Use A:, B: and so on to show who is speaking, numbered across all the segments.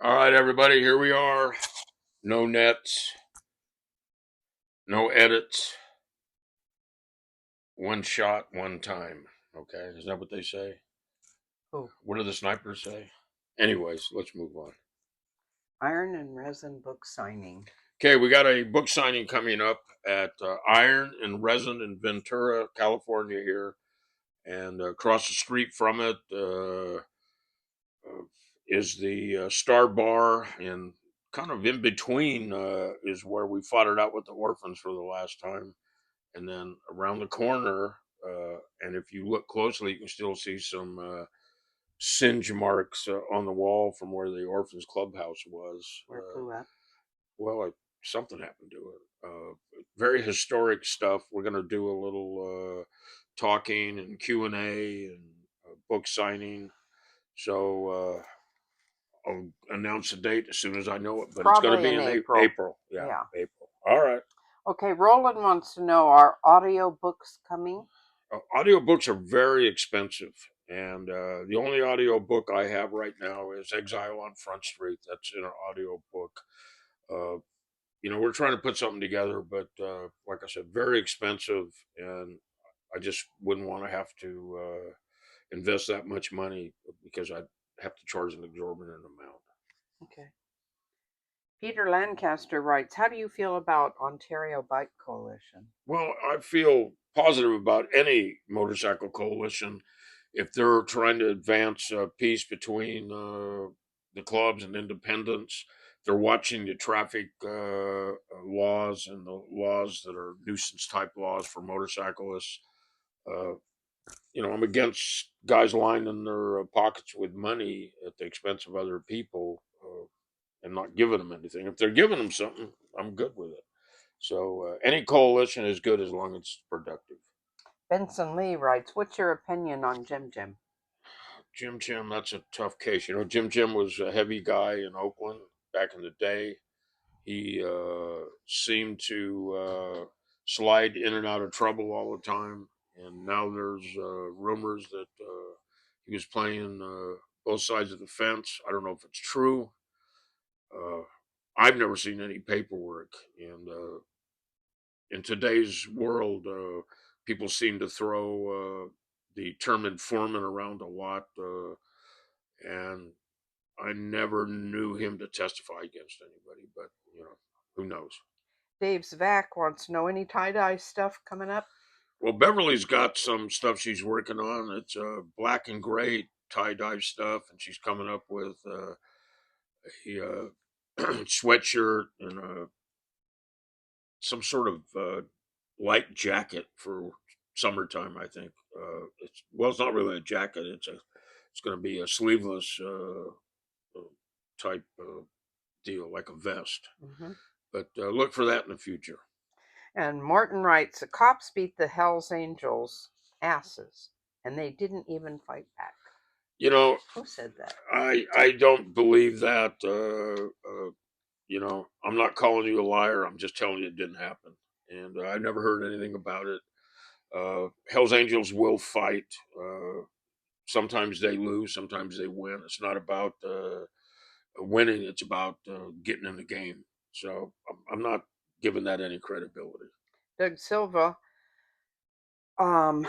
A: All right, everybody, here we are. No nets, no edits. One shot, one time. Okay, is that what they say?
B: Oh,
A: What do the snipers say? Anyways, let's move on.
B: iron and resin book signing.
A: Okay, we got a book signing coming up at Iron and Resin in Ventura, California here. And across the street from it is the Star Bar. And kind of in between is where we fought it out with the orphans for the last time. And then around the corner, and if you look closely, you can still see some singe marks on the wall from where the orphans clubhouse was.
B: Where it blew up.
A: Well, something happened to it. Very historic stuff. We're going to do a little talking and Q&A and book signing. So I'll announce the date as soon as I know it, but it's going to
B: Probably
A: be
B: in
A: in
B: April.
A: April. Yeah,
B: Yeah.
A: April. All right.
B: Okay, Roland wants to know, are audio books coming?
A: Audiobooks are very expensive, and the only audiobook I have right now is Exile on Front Street. That's in an audiobook. Uh, we're trying to put something together, but like I said, very expensive, and I just wouldn't want to have to invest that much money because I'd have to charge an exorbitant amount.
B: Okay. Peter Lancaster writes, how do you feel about Ontario Bike Coalition?
A: Well, I feel positive about any motorcycle coalition if they're trying to advance peace between the clubs and independents. They're watching the traffic laws and the laws that are nuisance type laws for motorcyclists. Uh, I'm against guys lining their pockets with money at the expense of other people and not giving them anything. If they're giving them something, I'm good with it. So any coalition is good as long as it's productive.
B: Benson Lee writes, what's your opinion on Jim Jim?
A: Jim, that's a tough case. Jim was a heavy guy in Oakland back in the day. He seemed to slide in and out of trouble all the time, and now there's rumors that he was playing both sides of the fence. I don't know if it's true. Uh, I've never seen any paperwork, and in today's world, people seem to throw the term informant around a lot, and I never knew him to testify against anybody. But who knows?
B: Dave Zvack wants to know, any tie-dye stuff coming up?
A: Well, Beverly's got some stuff she's working on. It's black and gray tie dye stuff, and she's coming up with a sweatshirt and some sort of light jacket for summertime. I think it's not really a jacket. It's going to be a sleeveless type deal, like a vest.
B: Mm-hmm.
A: But look for that in the future.
B: And Morton writes, the cops beat the Hells Angels asses, and they didn't even fight back.
A: You know,
B: Who said that?
A: I don't believe that. I'm not calling you a liar. I'm just telling you it didn't happen, and I never heard anything about it. Hell's Angels will fight. Sometimes they lose, sometimes they win. It's not about winning; it's about getting in the game. So I'm not giving that any credibility.
B: Doug Silva um,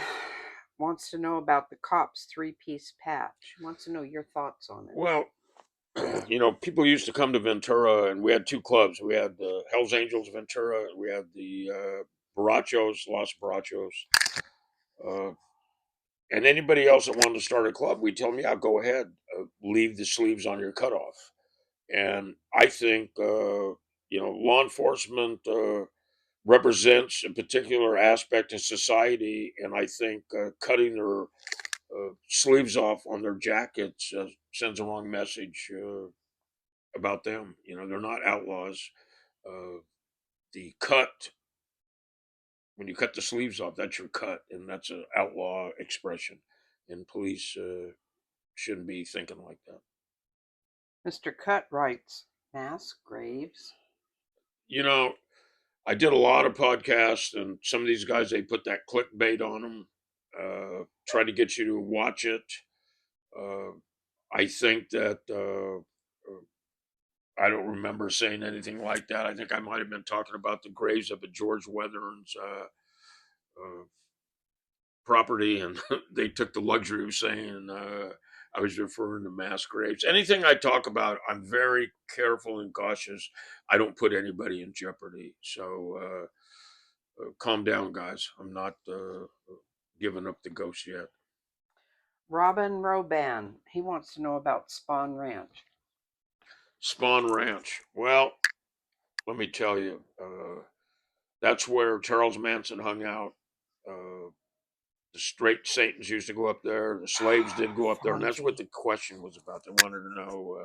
B: wants to know about the cops three-piece patch. Wants to know your thoughts on it.
A: Well, people used to come to Ventura, and we had two clubs. We had the Hell's Angels Ventura, and we had the Barachos, Los Barachos. Uh, and anybody else that wanted to start a club, we'd tell them, yeah, go ahead, leave the sleeves on your cutoff. And I think, law enforcement represents a particular aspect of society, and I think cutting their sleeves off on their jackets sends a wrong message about them. They're not outlaws. Uh, the cut, when you cut the sleeves off, that's your cut, and that's an outlaw expression. And police shouldn't be thinking like that.
B: Mr. Cut writes, mass graves.
A: You know, I did a lot of podcasts, and some of these guys, they put that clickbait on them, try to get you to watch it. Uh, I think that I don't remember saying anything like that. I think I might have been talking about the graves up at George Weathern's uh, property, and they took the luxury of saying I was referring to mass graves. Anything I talk about, I'm very careful and cautious. I don't put anybody in jeopardy. So calm down, guys. I'm not giving up the ghost yet.
B: Robin Roban, he wants to know about Spawn Ranch.
A: Spawn Ranch. Well, let me tell you, that's where Charles Manson hung out. Uh, the straight Satans used to go up there. The slaves did go up there, and that's what
B: Funky.
A: the question was about. They wanted to know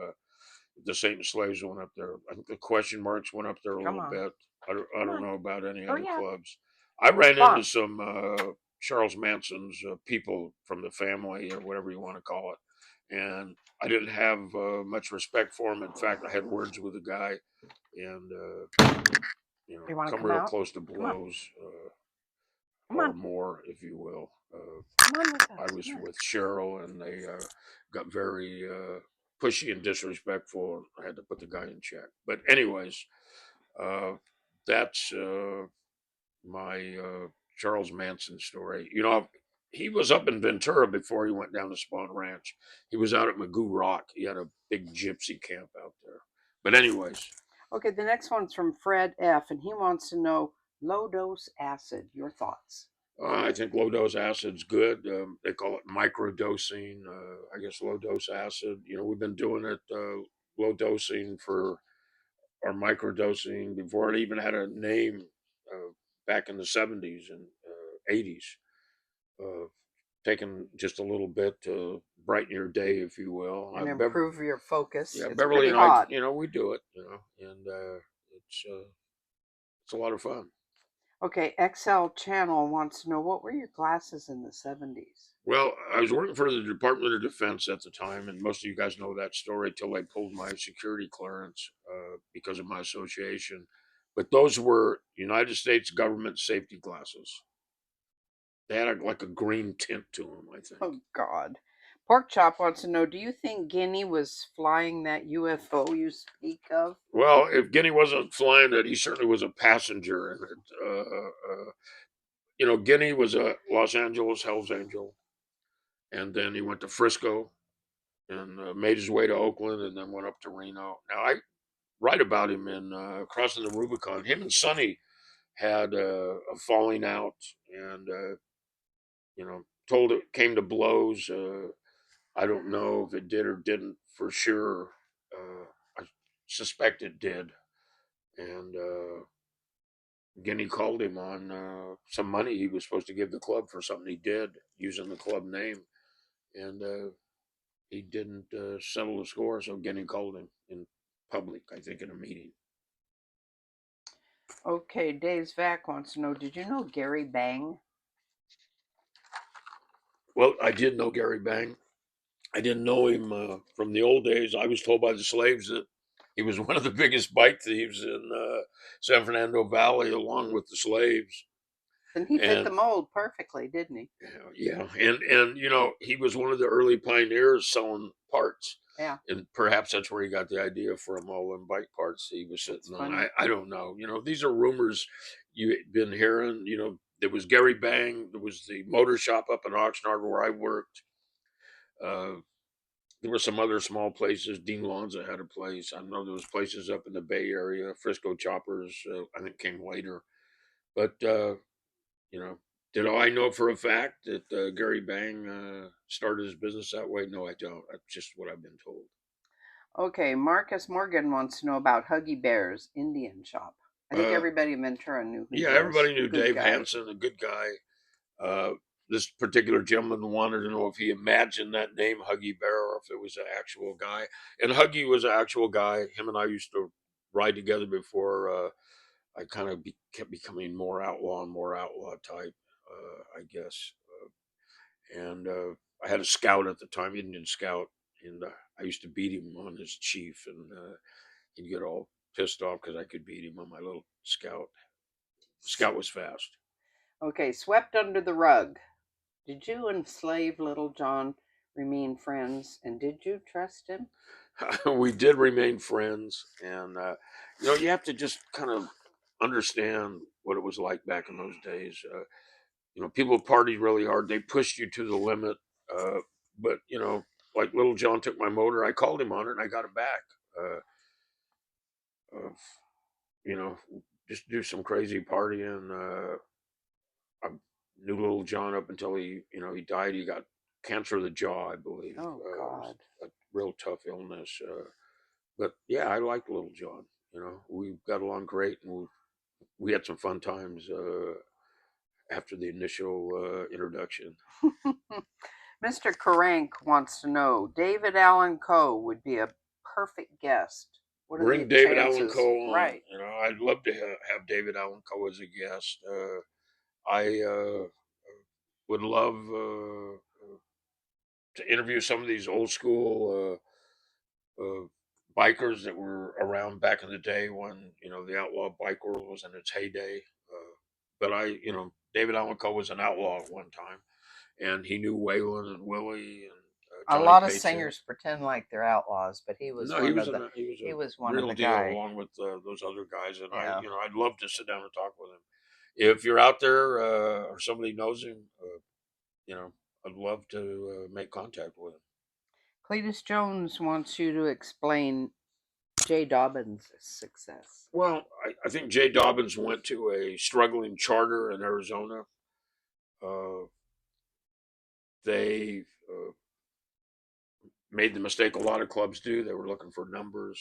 A: if the Satan slaves went up there. I think the question marks went up there a
B: Come
A: little
B: on.
A: bit. I
B: Come
A: don't
B: on.
A: know about any other
B: Hurry up.
A: clubs. I ran into
B: Spawn.
A: some Charles Manson's people from the family, or whatever you want to call it, and I didn't have much respect for him. In fact, I had words with the guy, and
B: You want to
A: come
B: come
A: real
B: out?
A: close to
B: Come on.
A: blows,
B: Come
A: or
B: on.
A: more, if you will.
B: Come on with
A: I
B: us.
A: was
B: Come on.
A: with Cheryl, and they got very pushy and disrespectful. I had to put the guy in check. But anyways, uh, that's my Charles Manson story. He was up in Ventura before he went down to Spawn Ranch. He was out at Magoo Rock. He had a big gypsy camp out there. But anyways,
B: Okay, the next one's from Fred F., and he wants to know low dose acid. Your thoughts?
A: I think low dose acid's good. They call it microdosing. I guess low dose acid. We've been doing it low dosing for our microdosing before it even had a name back in the 70s and 80s. Uh, Taking just a little bit to brighten your day, if you will.
B: And improve your focus.
A: Yeah,
B: It's
A: Beverly
B: pretty
A: and I,
B: hot.
A: we do it, and it's a lot of fun.
B: Okay, XL Channel wants to know what were your glasses in the 70s?
A: Well, I was working for the Department of Defense at the time, and most of you guys know that story till they pulled my security clearance because of my association. But those were United States government safety glasses. They had like a green tint to them, I think.
B: Oh, God. Pork Chop wants to know do you think Guinea was flying that UFO you speak of?
A: Well, if Guinea wasn't flying it, he certainly was a passenger in it. Guinea was a Los Angeles Hell's Angel, and then he went to Frisco and made his way to Oakland, and then went up to Reno. Now, I write about him in Crossing the Rubicon. Him and Sonny had a falling out, and told it came to blows. I don't know if it did or didn't for sure. I suspect it did, and Guinea called him on some money he was supposed to give the club for something he did using the club name, and he didn't settle the score. So Guinea called him in public, I think, in a meeting.
B: Okay, Dave's Vac wants to know did you know Gary Bang?
A: Well, I did know Gary Bang. I didn't know him from the old days. I was told by the slaves that he was one of the biggest bike thieves in San Fernando Valley, along with the slaves.
B: Then he fit the
A: And
B: mold perfectly, didn't he?
A: yeah, and he was one of the early pioneers selling parts,
B: Yeah,
A: and perhaps that's where he got the idea from all them bike parts he was
B: that's
A: sitting on.
B: funny.
A: I don't know. These are rumors you've been hearing. There was Gary Bang. There was the motor shop up in Oxnard where I worked. Uh, there were some other small places. Dean Lonza had a place. I know there was places up in the Bay Area. Frisco Choppers, I think, came later. But you know, did I know for a fact that Gary Bang started his business that way? No, I don't. That's just what I've been told.
B: Okay, Marcus Morgan wants to know about Huggy Bear's Indian shop. I think
A: Uh,
B: everybody in Ventura knew who he
A: yeah,
B: was.
A: everybody knew
B: Good
A: Dave
B: guy.
A: Hansen, a good guy. Uh, this particular gentleman wanted to know if he imagined that name Huggy Bear or if it was an actual guy. And Huggy was an actual guy. Him and I used to ride together before I kind of kept becoming more outlaw type, I guess. And I had a scout at the time, Indian scout, and I used to beat him on his chief, and he'd get all pissed off because I could beat him on my little scout. Scout was fast.
B: Okay, swept under the rug. Did you and slave Little John remain friends, and did you trust him?
A: we did remain friends, and you have to just kind of understand what it was like back in those days. People partied really hard; they pushed you to the limit. Uh, but like Little John took my motor, I called him on it, and I got it back. Uh, uh, you know, just do some crazy partying. I knew Little John up until he died. He got cancer of the jaw, I believe.
B: Oh
A: It was
B: God.
A: a real tough illness. But yeah, I liked Little John. We got along great, and we had some fun times after the initial introduction.
B: Mr. Karank wants to know David Allen Coe would be a perfect guest. What are the
A: Bring David Allen
B: chances?
A: Coe on.
B: Right.
A: I'd love to have David Allen Coe as a guest. I would love to interview some of these old school bikers that were around back in the day when the outlaw bike world was in its heyday. But David Allen Coe was an outlaw at one time, and he knew Waylon and Willie and
B: A
A: Johnny
B: lot of
A: Paycheck.
B: singers pretend like they're outlaws, but
A: No, he was
B: he
A: a
B: was one of
A: real
B: the
A: deal
B: guy.
A: along with those other guys, and
B: Yeah.
A: I'd love to sit down and talk with him. If you're out there or somebody knows him, you know, I'd love to make contact with him.
B: Cletus Jones wants you to explain Jay Dobbins' success.
A: Well, I think Jay Dobbins went to a struggling charter in Arizona. Uh, they made the mistake a lot of clubs do. They were looking for numbers.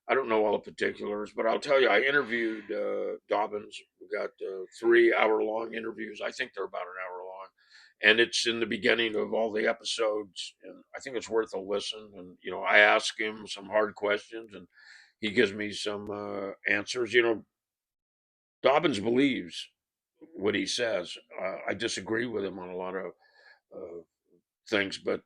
A: I don't know all the particulars, but I'll tell you, I interviewed Dobbins. We got 3 hour long interviews. I think they're about an hour long. And it's in the beginning of all the episodes. And I think it's worth a listen. And, I ask him some hard questions and he gives me some answers. Dobbins believes what he says. I disagree with him on a lot of uh, things, but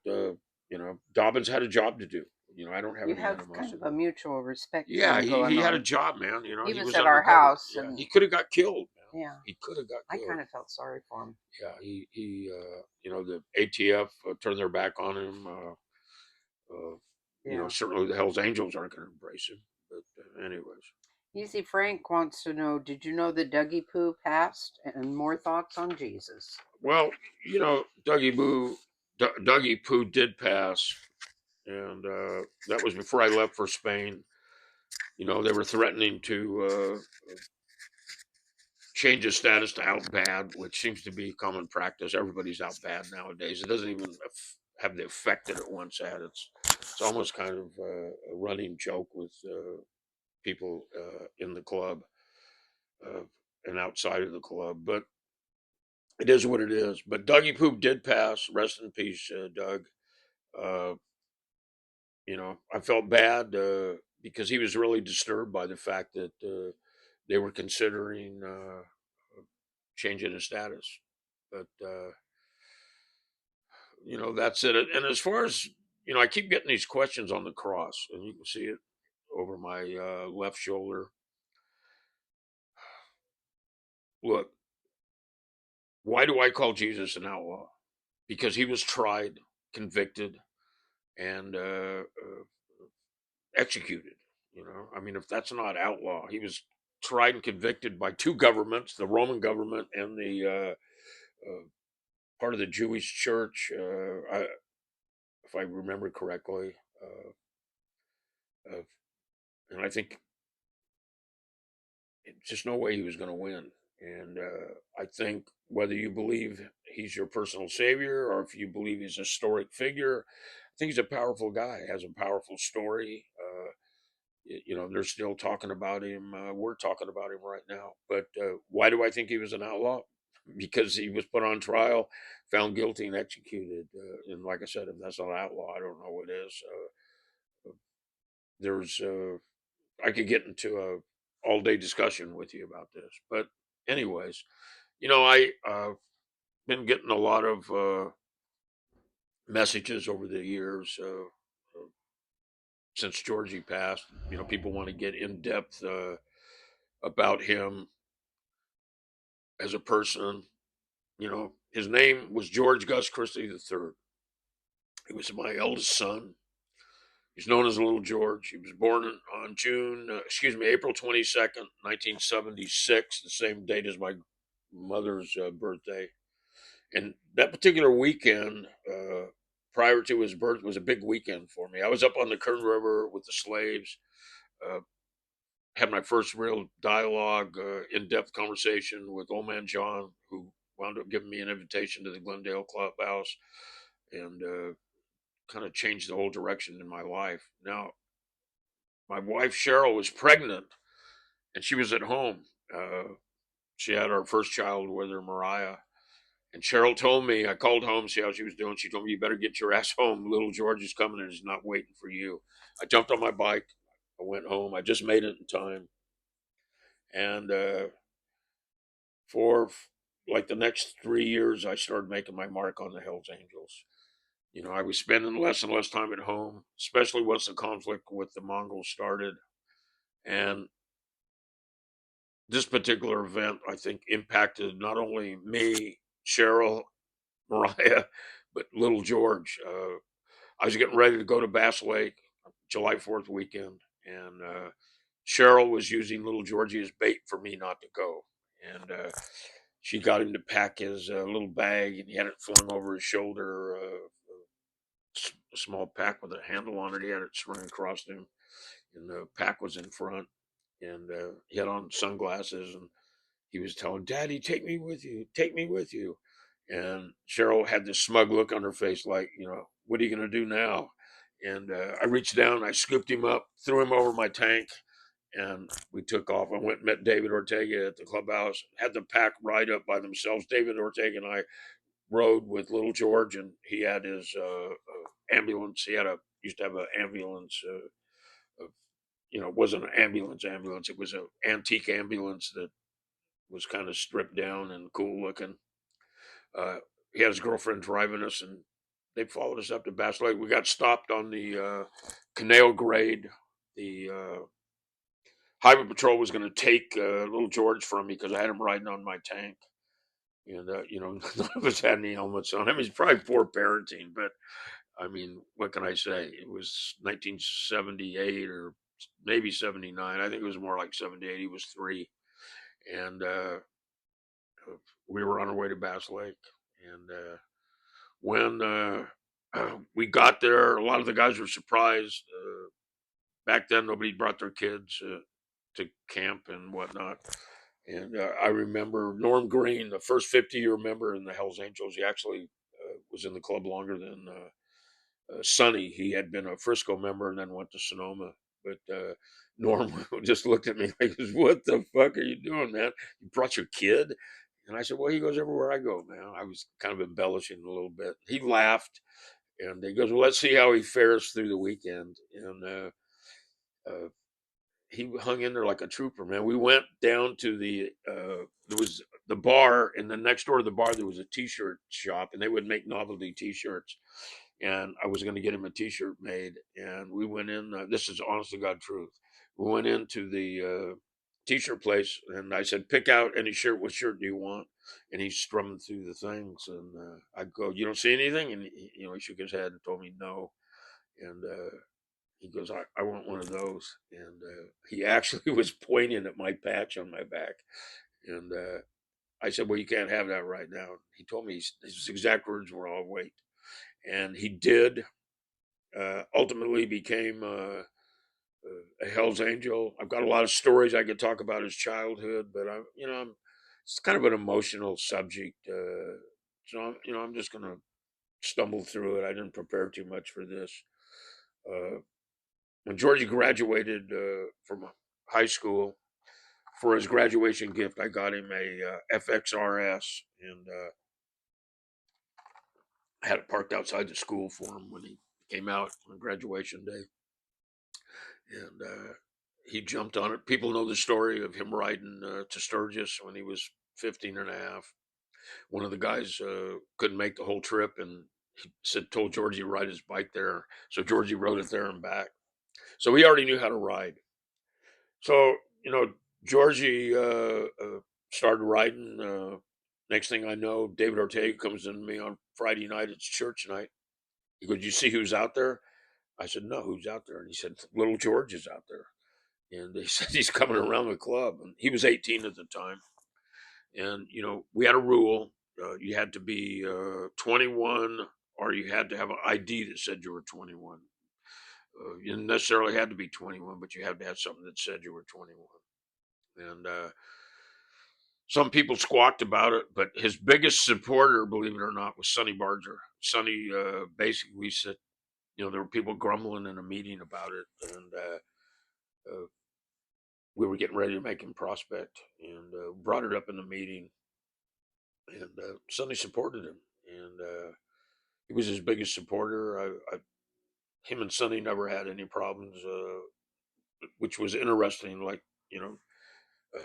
A: Dobbins had a job to do. I don't have
B: You
A: any
B: have kind of
A: animosity.
B: a mutual respect
A: Yeah,
B: thing
A: he
B: going
A: had a
B: on.
A: job, man.
B: He
A: He
B: was
A: was
B: at our
A: undercover.
B: house,
A: Yeah,
B: and
A: he could have got killed, man.
B: yeah,
A: He could have got
B: I
A: killed.
B: kind of felt sorry for him.
A: Yeah, the ATF turned their back on him.
B: Yeah.
A: Certainly the Hell's Angels aren't going to embrace him. But anyways,
B: Easy Frank wants to know, did you know that Dougie Poo passed? And more thoughts on Jesus.
A: well, Dougie Poo did pass, and that was before I left for Spain. They were threatening to change his status to out bad, which seems to be common practice. Everybody's out bad nowadays. It doesn't even have the effect that it once had. It's almost kind of a running joke with people in the club uh, and outside of the club. But it is what it is. But Dougie Poop did pass. Rest in peace, Doug. Uh, I felt bad because he was really disturbed by the fact that they were considering changing his status. But that's it. And as far as I keep getting these questions on the cross, and you can see it over my left shoulder. Look, why do I call Jesus an outlaw? Because he was tried, convicted, and executed. I mean, if that's not outlaw, he was tried and convicted by two governments: the Roman government and the part of the Jewish church. If I remember correctly, uh, and I think just no way he was going to win. And I think whether you believe he's your personal savior or if you believe he's a historic figure, I think he's a powerful guy. Has a powerful story. They're still talking about him. We're talking about him right now. But why do I think he was an outlaw? Because he was put on trial, found guilty, and executed. And like I said, if that's not outlaw, I don't know what is. There's I could get into a all day discussion with you about this, but anyways, I been getting a lot of messages over the years since Georgie passed. People want to get in depth about him as a person. His name was George Gus Christie III. He was my eldest son. He's known as Little George. He was born on April 22nd, 1976, the same date as my mother's birthday. And that particular weekend, prior to his birth, was a big weekend for me. I was up on the Kern River with the slaves, uh, had my first real dialogue, in-depth conversation with old man John, who wound up giving me an invitation to the Glendale Clubhouse, and kind of changed the whole direction in my life. Now, my wife Cheryl was pregnant, and she was at home. She had our first child with her, Mariah. And Cheryl told me, I called home, see how she was doing. She told me, you better get your ass home. Little George is coming and he's not waiting for you. I jumped on my bike. I went home. I just made it in time. And for like the next 3 years, I started making my mark on the Hells Angels. You know, I was spending less and less time at home, especially once the conflict with the Mongols started. And this particular event, I think, impacted not only me, Cheryl, Mariah, but little George. I was getting ready to go to Bass Lake July 4th weekend, and Cheryl was using little Georgie as bait for me not to go. And she got him to pack his little bag, and he had it flung over his shoulder, a small pack with a handle on it. He had it strung across him, and the pack was in front. And he had on sunglasses, and he was telling Daddy, take me with you, take me with you. And Cheryl had this smug look on her face, like, you know, what are you going to do now? And I reached down, I scooped him up, threw him over my tank, and we took off. I went and met David Ortega at the clubhouse, had the pack ride up by themselves. David Ortega and I rode with little George, and he had his ambulance. He had a used to have an ambulance. You know, it wasn't an ambulance. It was an antique ambulance that was kind of stripped down and cool looking. Uh, he had his girlfriend driving us, and they followed us up to Bass Lake. We got stopped on the canal grade. The highway patrol was going to take little George from me because I had him riding on my tank. And, you know, none of us had any helmets on. I mean, it's probably poor parenting, but I mean, what can I say? It was 1978 or maybe 79. I think it was more like 78. He was three. And we were on our way to Bass Lake. And when we got there, a lot of the guys were surprised. Back then, nobody brought their kids to camp and whatnot. And I remember Norm Green, the first 50-year member in the Hells Angels. He actually was in the club longer than Sonny. He had been a Frisco member and then went to Sonoma. But Norm just looked at me like, "What the fuck are you doing, man? You brought your kid?" And I said, "Well, he goes everywhere I go, man." I was kind of embellishing a little bit. He laughed, and he goes, "Well, let's see how he fares through the weekend." And uh, he hung in there like a trooper, man. We went down to there was the bar, and then next door to the bar there was a T-shirt shop, and they would make novelty T-shirts. And I was going to get him a T-shirt made, and we went in. This is honest to God truth. We went into the T-shirt place, and I said, "Pick out any shirt. What shirt do you want?" And he's strumming through the things, and I go, "You don't see anything?" And you know, he shook his head and told me no. And he goes, I want one of those. And he actually was pointing at my patch on my back. And I said, well, you can't have that right now. He told me his exact words were, I'll wait. And he did. Ultimately became a Hell's Angel. I've got a lot of stories I could talk about his childhood, but it's kind of an emotional subject. I'm just going to stumble through it. I didn't prepare too much for this. Uh, when Georgie graduated from high school, for his graduation gift, I got him a FXRS, and had it parked outside the school for him when he came out on graduation day. And he jumped on it. People know the story of him riding to Sturgis when he was 15 and a half. One of the guys couldn't make the whole trip, and he told Georgie to ride his bike there. So Georgie rode it there and back. So he already knew how to ride. So, Georgie started riding. Next thing I know, David Ortega comes in to me on Friday night. It's church night. He goes, "You see who's out there?" I said, no, who's out there? And he said, little George is out there. And they said he's coming around the club. And he was 18 at the time. And, we had a rule. You had to be 21 or you had to have an ID that said you were 21. You didn't necessarily had to be 21, but you had to have something that said you were 21. And some people squawked about it, but his biggest supporter, believe it or not, was Sonny Barger. Sonny basically said, there were people grumbling in a meeting about it, and we were getting ready to make him prospect, and brought it up in the meeting, and Sonny supported him, and he was his biggest supporter. Him and Sonny never had any problems, which was interesting. Like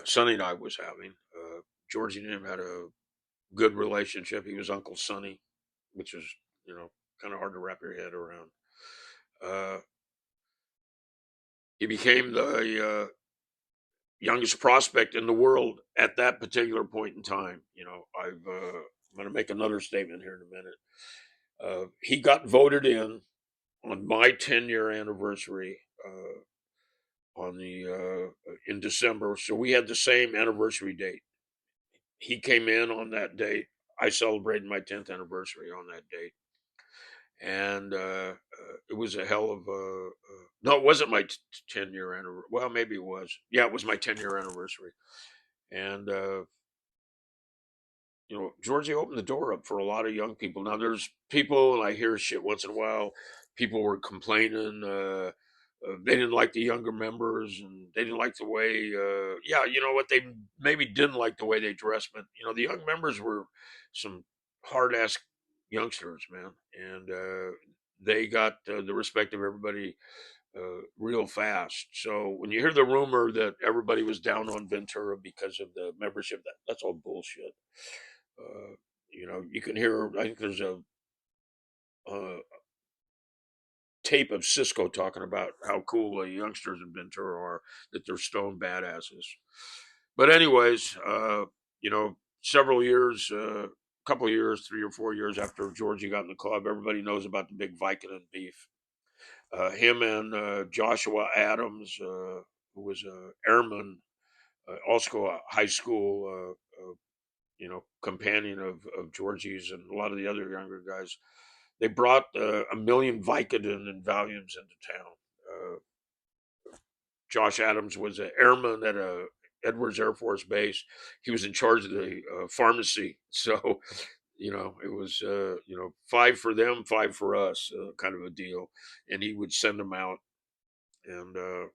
A: Sonny and I was having. Georgie and him had a good relationship. He was Uncle Sonny, which was you know kind of hard to wrap your head around. Uh, he became the youngest prospect in the world at that particular point in time. I'm going to make another statement here in a minute. He got voted on my 10-year anniversary on the in December, so we had the same anniversary date. He came in on that date. I celebrated my 10th anniversary on that date, and it was a hell of a. No, it wasn't my 10-year anniversary. Well, maybe it was. Yeah, it was my 10-year anniversary, and Georgie opened the door up for a lot of young people. Now, there's people, and I hear shit once in a while. People were complaining. They didn't like the younger members, and they didn't like the way. Yeah, you know what? They maybe didn't like the way they dressed, but the young members were some hard ass youngsters, man, and they got the respect of everybody real fast. So when you hear the rumor that everybody was down on Ventura because of the membership, that's all bullshit. Uh, you can hear. I think there's a tape of Cisco talking about how cool the youngsters in Ventura are, that they're stone badasses. But anyways, several years, couple of years, 3 or 4 years after Georgie got in the club, everybody knows about the big Vicodin beef. Him and Joshua Adams, who was a airman, also a high school, companion of Georgie's and a lot of the other younger guys. They brought a million Vicodin and Valiums into town. Uh, Josh Adams was an airman at a Edwards Air Force Base. He was in charge of the pharmacy, so it was five for them, five for us, kind of a deal. And he would send them out, and uh,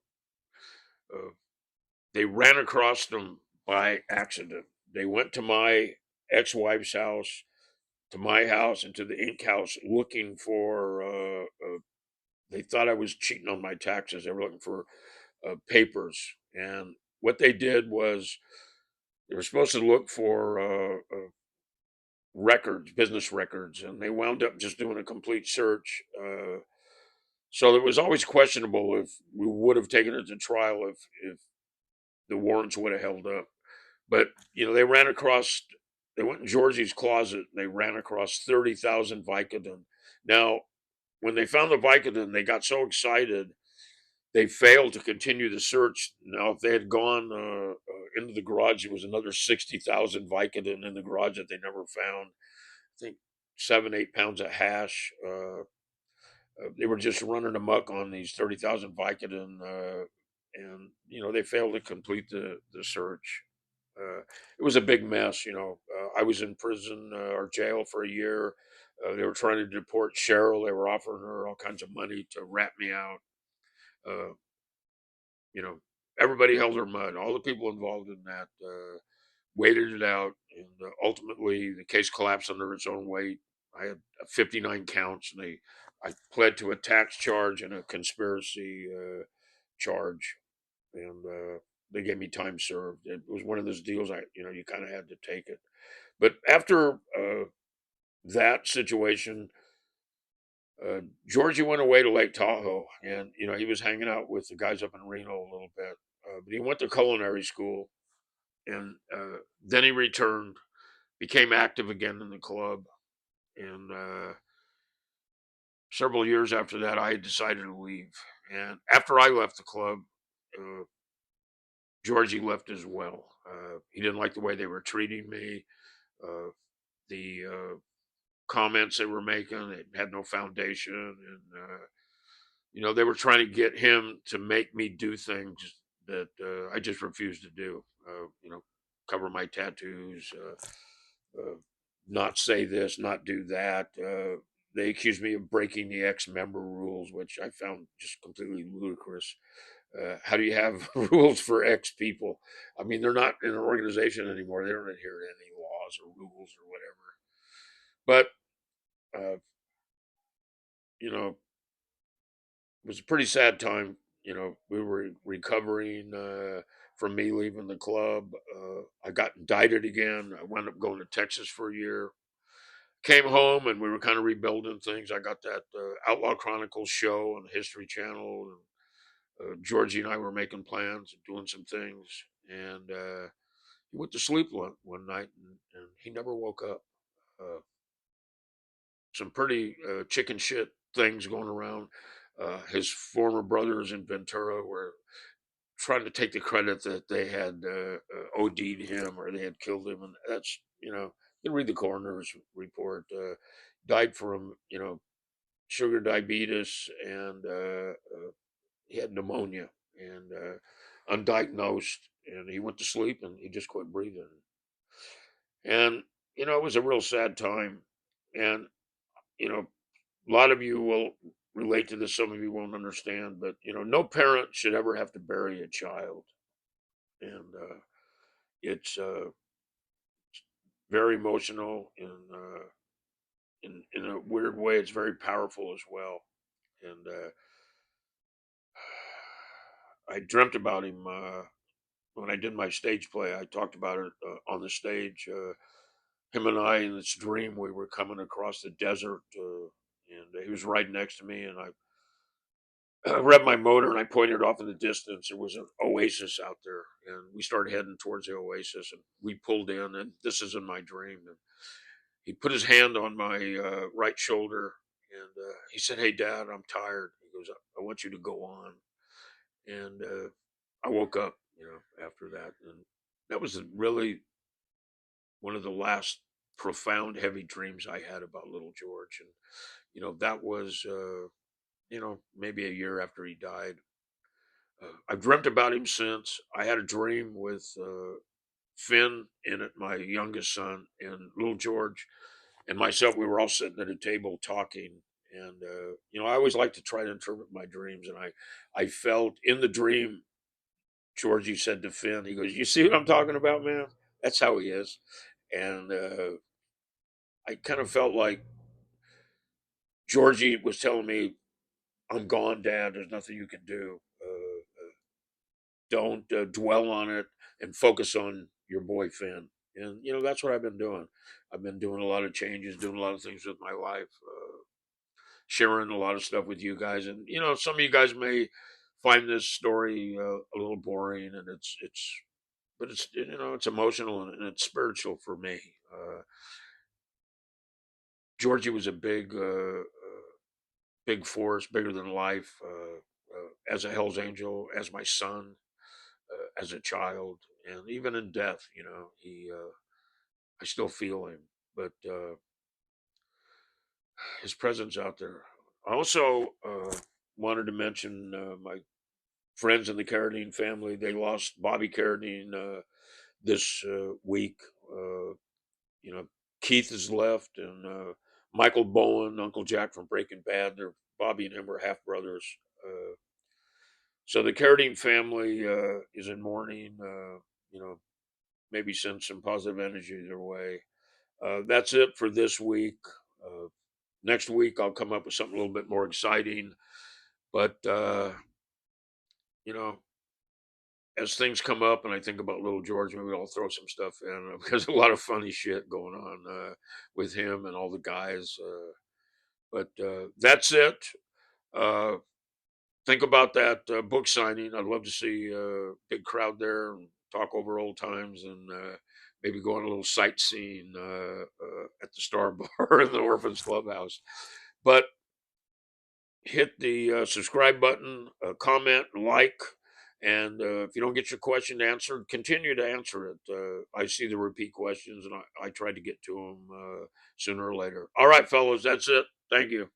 A: they ran across them by accident. They went to my ex-wife's house, to my house, and to the Inc. house looking for. They thought I was cheating on my taxes. They were looking for papers, and what they did was they were supposed to look for records, business records, and they wound up just doing a complete search. So it was always questionable if we would have taken it to trial if the warrants would have held up. But they ran across. They went in Georgie's closet. And they ran across 30,000 Vicodin. Now, when they found the Vicodin, they got so excited they failed to continue the search. Now, if they had gone into the garage, there was another 60,000 Vicodin in the garage that they never found. I think 7, 8 pounds of hash. They were just running amok on these 30,000 Vicodin, and they failed to complete the search. It was a big mess. I was in prison or jail for a year. They were trying to deport Cheryl. They were offering her all kinds of money to rat me out. Uh, you know, Everybody held their mud. All the people involved in that waited it out, and ultimately the case collapsed under its own weight. I had 59 counts, and I pled to a tax charge and a conspiracy charge, and they gave me time served. It was one of those deals. You kind of had to take it. But after that situation, Georgie went away to Lake Tahoe, and he was hanging out with the guys up in Reno a little bit. But he went to culinary school, and then he returned, became active again in the club, and several years after that, I decided to leave. And after I left the club, uh, Georgie left as well. He didn't like the way they were treating me. The comments they were making, it had no foundation, and they were trying to get him to make me do things that I just refused to do. Cover my tattoos, not say this, not do that. They accused me of breaking the ex-member rules, which I found just completely ludicrous. How do you have rules for ex people? I mean, they're not in an organization anymore. They don't adhere to any laws or rules or whatever. But you know, it was a pretty sad time. We were recovering from me leaving the club. I got indicted again. I wound up going to Texas for a year. Came home and we were kind of rebuilding things. I got that Outlaw Chronicles show on the History Channel. And Georgie and I were making plans and doing some things. And he went to sleep one night and he never woke up. Uh, some pretty chicken shit things going around. His former brothers in Ventura were trying to take the credit that they had OD'd him or they had killed him, and that's you can read the coroner's report. Died from sugar diabetes, and he had pneumonia and undiagnosed, and he went to sleep and he just quit breathing. And it was a real sad time, and you know a lot of you will relate to this, some of you won't understand, but no parent should ever have to bury a child. And it's very emotional, and in a weird way it's very powerful as well. And I dreamt about him when I did my stage play. I talked about it on the stage. Him and I, in this dream, we were coming across the desert, and he was right next to me, and I revved my motor and I pointed off in the distance. There was an oasis out there, and we started heading towards the oasis. And we pulled in, and this is in my dream. And he put his hand on my right shoulder, and he said, "Hey, Dad, I'm tired." He goes, "I want you to go on." And I woke up, after that, and that was really one of the last profound, heavy dreams I had about little George. And that was maybe a year after he died. I've dreamt about him since. I had a dream with Finn in it, my youngest son, and little George and myself. We were all sitting at a table talking. And, I always like to try to interpret my dreams. And I felt in the dream, Georgie said to Finn, he goes, "You see what I'm talking about, man? That's how he is." And I kind of felt like Georgie was telling me, "I'm gone, Dad. There's nothing you can do. Don't dwell on it and focus on your boy Finn." And that's what I've been doing. I've been doing a lot of changes, doing a lot of things with my life, sharing a lot of stuff with you guys. And some of you guys may find this story a little boring, and but it's emotional and it's spiritual for me. Georgie was a big force, bigger than life. As a Hell's Angel, as my son, as a child, and even in death, he I still feel him, but his presence out there. I also wanted to mention my friends in the Carradine family. They lost Bobby Carradine this week. You know, Keith is left, and Michael Bowen, Uncle Jack from Breaking Bad. They're Bobby and him were half brothers. So the Carradine family is in mourning. You know, maybe send some positive energy their way. That's it for this week. Uh, Next week, I'll come up with something a little bit more exciting. But, you know, as things come up and I think about little George, maybe I'll throw some stuff in because a lot of funny shit going on with him and all the guys. But that's it. Uh, think about that book signing. I'd love to see a big crowd there and talk over old times and maybe go on a little sightseeing at the Star Bar in the Orphans Clubhouse. But hit the subscribe button, comment, like, and if you don't get your question answered, continue to answer it. I see the repeat questions, and I try to get to them sooner or later. All right, fellas, that's it. Thank you.